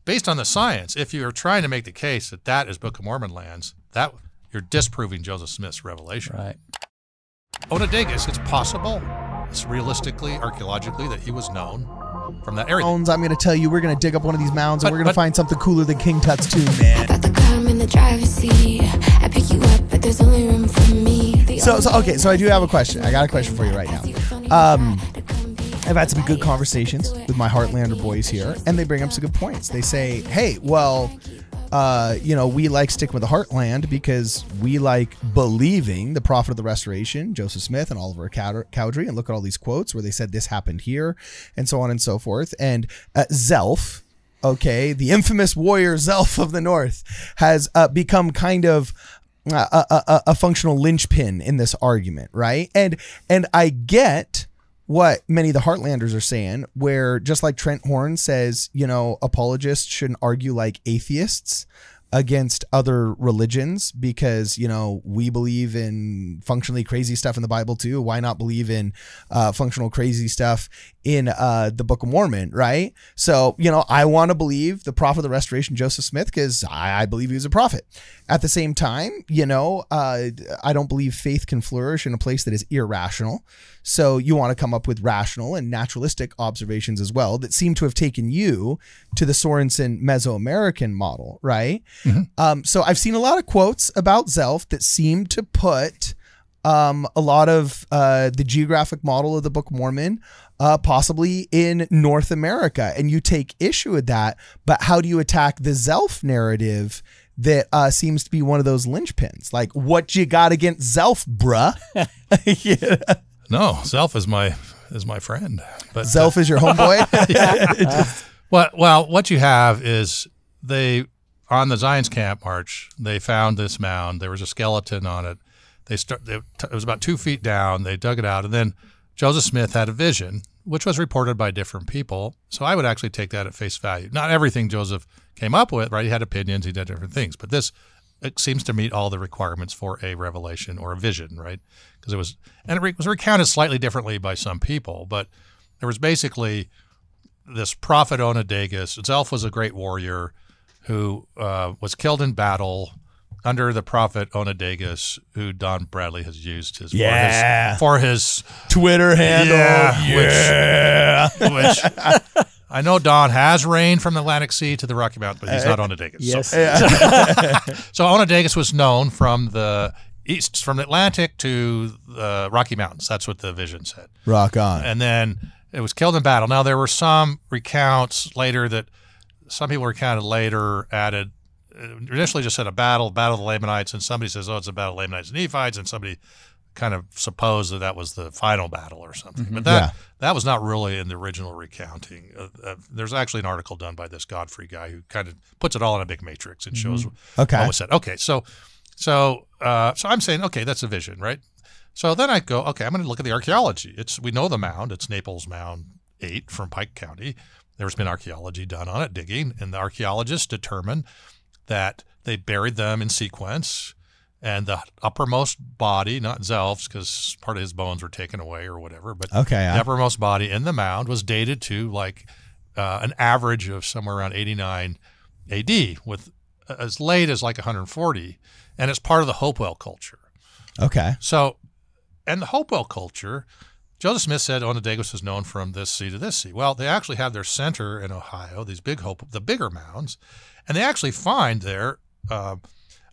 based on the science, if you're trying to make the case that that is Book of Mormon lands, that you're disproving Joseph Smith's revelation. Right. Onodagus, it's possible, it's realistically, archaeologically, that he was known from that area. I'm going to tell you, we're going to dig up one of these mounds and we're going to find something cooler than King Tut's tomb, man. Got the car in the driver's seat. I pick you up, but there's only room for me. So I do have a question. I got a question for you right now. I've had some good conversations with my Heartlander boys here, and they bring up some good points. They say, hey, well, we like sticking with the Heartland because we like believing the prophet of the Restoration, Joseph Smith and Oliver Cowdery, and look at all these quotes where they said this happened here, and so on and so forth. And Zelph, okay, the infamous warrior Zelph of the North, has become kind of a functional linchpin in this argument, right? And I get what many of the Heartlanders are saying, where just like Trent Horn says, apologists shouldn't argue like atheists against other religions because, we believe in functionally crazy stuff in the Bible too. Why not believe in functional crazy stuff in the Book of Mormon, right? So, I want to believe the prophet of the Restoration, Joseph Smith, because I believe he was a prophet. At the same time, I don't believe faith can flourish in a place that is irrational. So you want to come up with rational and naturalistic observations as well that seem to have taken you to the Sorensen Meso-American model, right? Mm-hmm. So I've seen a lot of quotes about Zelph that seem to put a lot of the geographic model of the Book of Mormon possibly in North America. And you take issue with that, but how do you attack the Zelph narrative that seems to be one of those linchpins? Like, what you got against Zelph, bruh? Yeah. No, Zelph is my friend. But Zelph is your homeboy? Well, what you have is on the Zion's Camp March, they found this mound. There was a skeleton on it. It was about 2 feet down. They dug it out, and then Joseph Smith had a vision, which was reported by different people. So I would actually take that at face value. Not everything Joseph came up with, right? He had opinions. He did different things, but it seems to meet all the requirements for a revelation or a vision, right? Because it was recounted slightly differently by some people, but there was basically this prophet Onodagus. Zelph was a great warrior who was killed in battle under the prophet Onodagus, who Don Bradley has used for his Twitter handle. Which I know Don has reigned from the Atlantic Sea to the Rocky Mountains, but he's not Onodagus. Yes. So Onodagus was known from the east, from the Atlantic to the Rocky Mountains. That's what the vision said. Rock on. And then it was killed in battle. Now, there were some recounts later that some people recounted later added, initially just said a battle of the Lamanites, and somebody says, it's a battle of Lamanites and Nephites, and somebody kind of supposed that was the final battle or something. Mm-hmm. But that was not really in the original recounting. There's actually an article done by this Godfrey guy who kind of puts it all in a big matrix and shows what was said. Okay, so I'm saying, okay, that's a vision, right? So then I go, okay, I'm going to look at the archaeology. We know the mound. It's Naples Mound 8 from Pike County. There's been archaeology done on it, digging, and the archaeologists determined that they buried them in sequence, and the uppermost body, not Zelph's because part of his bones were taken away or whatever, but the uppermost body in the mound was dated to like an average of somewhere around 89 AD, with as late as like 140, and it's part of the Hopewell culture. Okay. So, and the Hopewell culture, Joseph Smith said Onodagus is known from this sea to this sea. Well, they actually have their center in Ohio, these the bigger mounds, and they actually find there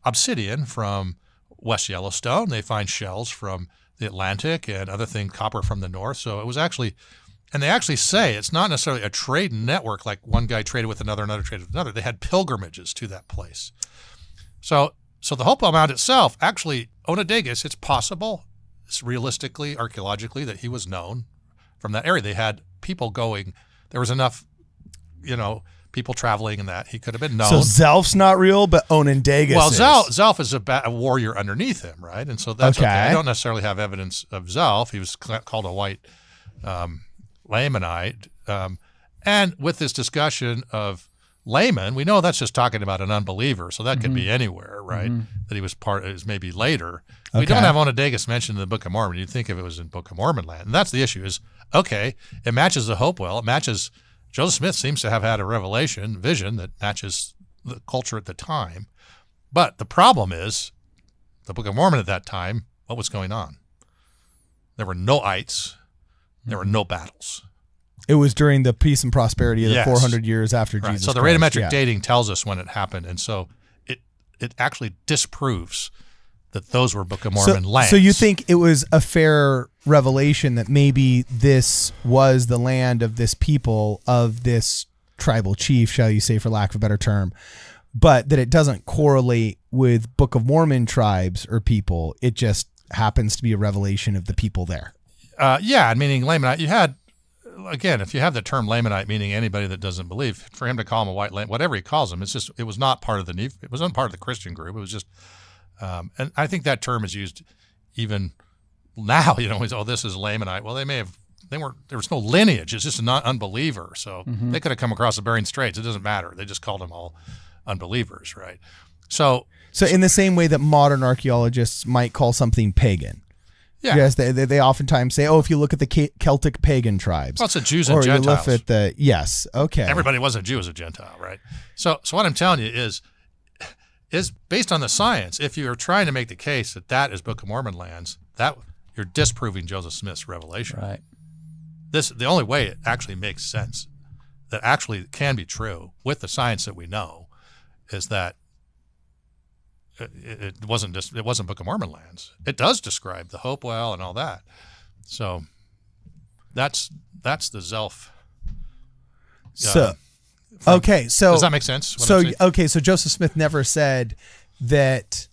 obsidian from West Yellowstone. They find shells from the Atlantic and other things, copper from the north. So it was actually, and they actually say it's not necessarily a trade network like one guy traded with another traded with another. They had pilgrimages to that place. So the Hopewell Mound itself, actually, Onodagus, it's possible, it's realistically, archaeologically, that he was known from that area. They had people going. There was enough, people traveling and that he could have been known. So Zelph's not real, but Onodagus is. Well, Zelph is a warrior underneath him, right? And so that's okay. I don't necessarily have evidence of Zelph. He was called a white Lamanite. And with this discussion of layman, we know that's just talking about an unbeliever, so that could be anywhere, right? That he was is maybe later. Okay. We don't have Onodagus mentioned in the Book of Mormon. You'd think if it was in Book of Mormon land. And that's the issue is, okay, it matches the Hopewell. It matches Joseph Smith seems to have had a vision that matches the culture at the time. But the problem is, the Book of Mormon at that time, what was going on? There were no ites. There were no battles. It was during the peace and prosperity of the 400 years after right. Jesus So the Christ. radiometric dating tells us when it happened, and so it actually disproves that those were Book of Mormon lands. So you think it was a fair revelation that maybe this was the land of this people, of this tribal chief, shall you say, for lack of a better term, but that it doesn't correlate with Book of Mormon tribes or people. It just happens to be a revelation of the people there. Yeah, meaning Lamanite. You had, again, if you have the term Lamanite, meaning anybody that doesn't believe, for him to call him a white Lam, whatever he calls him, it was not part of it wasn't part of the Christian group. It was just, and I think that term is used even now. This is Lamanite. Well, there was no lineage. It's just an unbeliever. So they could have come across the Bering Straits. It doesn't matter. They just called them all unbelievers, right? So in the same way that modern archaeologists might call something pagan. Yeah. Yes, they oftentimes say, if you look at the Celtic pagan tribes. Well, it's the Jews and Gentiles. Or you look at yes, okay. Everybody wasn't a Jew as a Gentile, right? So what I'm telling you is based on the science, if you're trying to make the case that is Book of Mormon lands, that you're disproving Joseph Smith's revelation. Right. The only way it actually makes sense, that actually can be true with the science that we know, is that it wasn't Book of Mormon lands. It does describe the Hopewell and all that. So that's the Zelph. So does that make sense? So Joseph Smith never said that.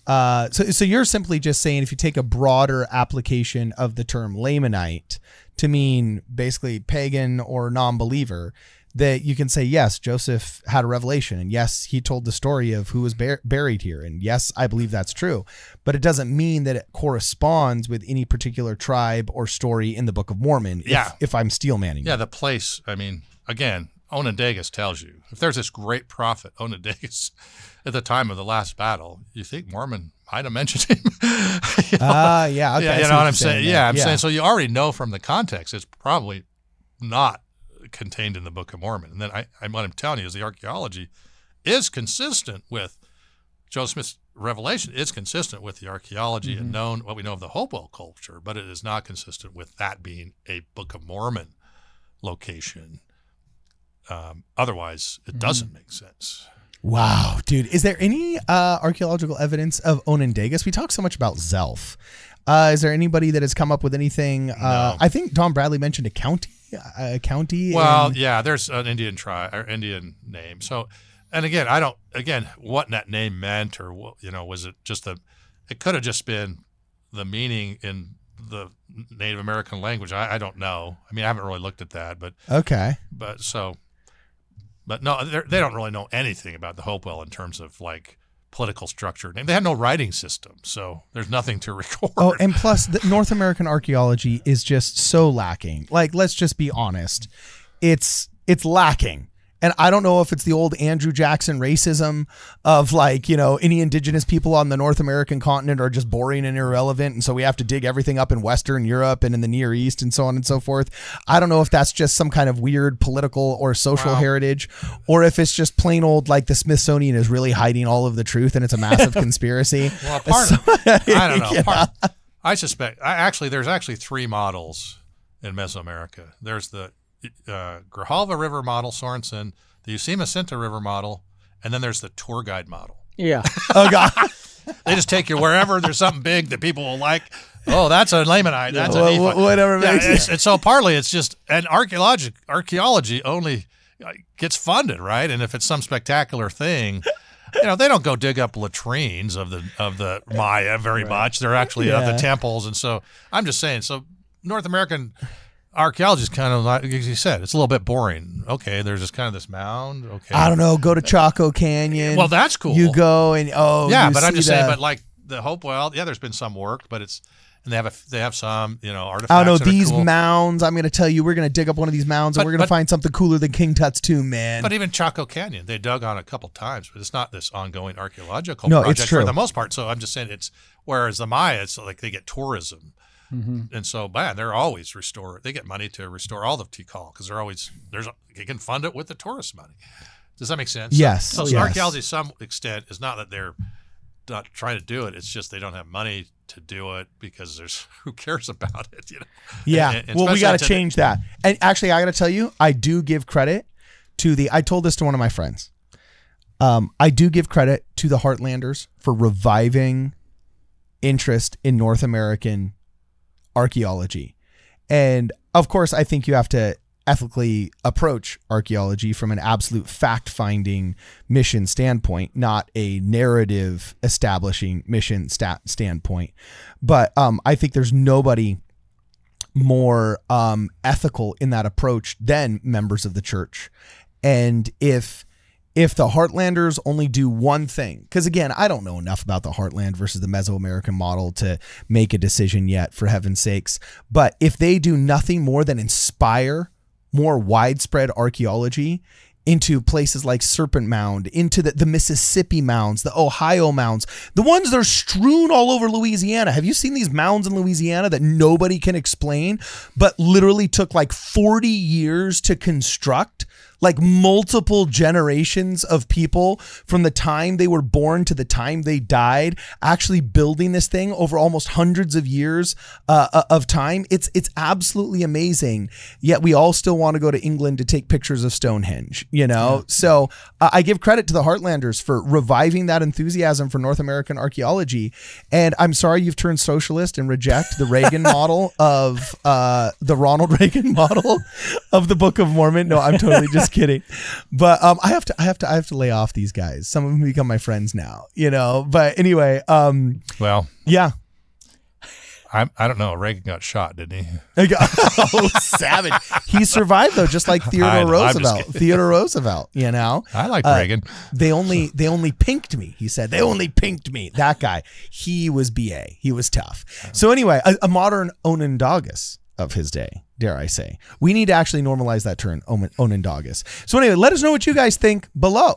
So you're simply just saying, if you take a broader application of the term Lamanite to mean basically pagan or non-believer, that you can say, yes, Joseph had a revelation, and yes, he told the story of who was buried here, and yes, I believe that's true, but it doesn't mean that it corresponds with any particular tribe or story in the Book of Mormon. If I'm steel manning. Yeah, the place. I mean, again, Onondagas tells you, if there's this great prophet Onondagas at the time of the last battle, you think Mormon might have mentioned him. Okay. Yeah, you know what I'm saying? Yeah, I'm saying, so you already know from the context, it's probably not contained in the Book of Mormon. And then what I'm telling you is the archaeology is consistent with Joseph Smith's revelation. It's consistent with the archaeology and what we know of the Hopewell culture, but it is not consistent with that being a Book of Mormon location. Otherwise, it doesn't make sense. Wow, dude. Is there any archaeological evidence of Onondagas? We talk so much about Zelph. Is there anybody that has come up with anything? No. I think Don Bradley mentioned a county. Well, yeah, there's an Indian tribe or Indian name. So, and again, what that name meant, or was it just it could have just been the meaning in the Native American language. I don't know. I mean, I haven't really looked at that, but okay. But no, they don't really know anything about the Hopewell in terms of like political structure. They had no writing system, so there's nothing to record. Oh, and plus, the North American archaeology is just so lacking. Like, let's just be honest, it's lacking. And I don't know if it's the old Andrew Jackson racism of any indigenous people on the North American continent are just boring and irrelevant, and so we have to dig everything up in Western Europe and in the Near East and so on and so forth. I don't know if that's just some kind of weird political or social heritage, or if it's just plain old the Smithsonian is really hiding all of the truth and it's a massive conspiracy. Well, I don't know. I suspect there's actually three models in Meso-America. There's the Grijalva River model, Sorensen, the Ucima-Cinta River model, and then there's the tour guide model. Yeah. Oh, God. They just take you wherever there's something big that people will like. Oh, that's a Lamanite. That's a Nephite. Whatever makes it. And so partly it's just, and archaeology only gets funded, right? And if it's some spectacular thing, they don't go dig up latrines of the Maya very much. They're actually of the temples. And so I'm just saying, so North American archaeology is kind of like you said, it's a little bit boring. Okay, there's just kind of this mound. Okay, I don't know. Go to Chaco Canyon. Well, that's cool. You go and but I'm just saying. But like the Hopewell, there's been some work, but and they have some artifacts. I don't know, that are these cool. mounds. I'm going to tell you, we're going to dig up one of these mounds and we're going to find something cooler than King Tut's tomb, man. But even Chaco Canyon, they dug on a couple times, but it's not this ongoing archaeological No, project it's true. for the most part. So I'm just saying whereas the Maya, it's like they get tourism. And so, man, they're always they get money to restore all the Tikal because you can fund it with the tourist money. Does that make sense? Yes. So Yes. archaeology, to some extent, is not that they're not trying to do it. It's just they don't have money to do it because who cares about it, you know? Yeah. And Well, we got to especially change that. And actually, I got to tell you, I do give credit to I told this to one of my friends. I do give credit to the Heartlanders for reviving interest in North American archaeology. And of course, I think you have to ethically approach archaeology from an absolute fact-finding mission standpoint, not a narrative establishing mission standpoint. But I think there's nobody more ethical in that approach than members of the church. And if the Heartlanders only do one thing, because again, I don't know enough about the Heartland versus the Meso-American model to make a decision yet, for heaven's sakes. But if they do nothing more than inspire more widespread archaeology into places like Serpent Mound, into the Mississippi mounds, the Ohio mounds, the ones that are strewn all over Louisiana. Have you seen these mounds in Louisiana that nobody can explain, but literally took like 40 years to construct? Like multiple generations of people from the time they were born to the time they died, actually building this thing over almost hundreds of years of time. It's absolutely amazing. Yet we all still want to go to England to take pictures of Stonehenge, you know? Yeah. So I give credit to the Heartlanders for reviving that enthusiasm for North American archaeology. And I'm sorry you've turned socialist and reject the Reagan model of the Ronald Reagan model of the Book of Mormon. No, I'm totally just kidding. But I have to lay off these guys. Some of them become my friends now, you know. But anyway, well, yeah. I don't know. Reagan got shot, didn't he? Oh, savage! He survived though, just like Theodore Roosevelt. Theodore Roosevelt, you know. I like Reagan. They only pinked me. He said they only pinked me. That guy, he was BA. He was tough. So anyway, a modern Onondagas of his day, dare I say. We need to actually normalize that term, Onondagas. So anyway, let us know what you guys think below.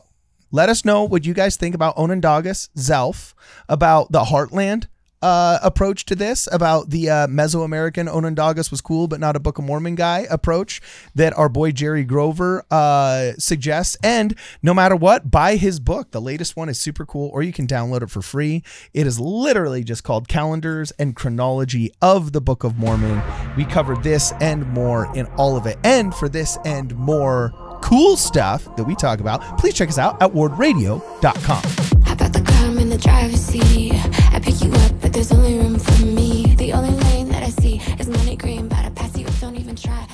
Let us know what you guys think about Onondagas, Zelph, about the Heartland approach to this, about the Meso-American Onondagas was cool but not a Book of Mormon guy approach that our boy Jerry Grover suggests. And no matter what, buy his book. The latest one is super cool, or you can download it for free. It is literally just called Calendars and Chronology of the Book of Mormon. We covered this and more in all of it. And for this and more cool stuff that we talk about, please check us out at wardradio.com. How about the car in the driver's seat? I pick you up, but there's only room for me. The only lane that I see is money green, but I pass you, don't even try.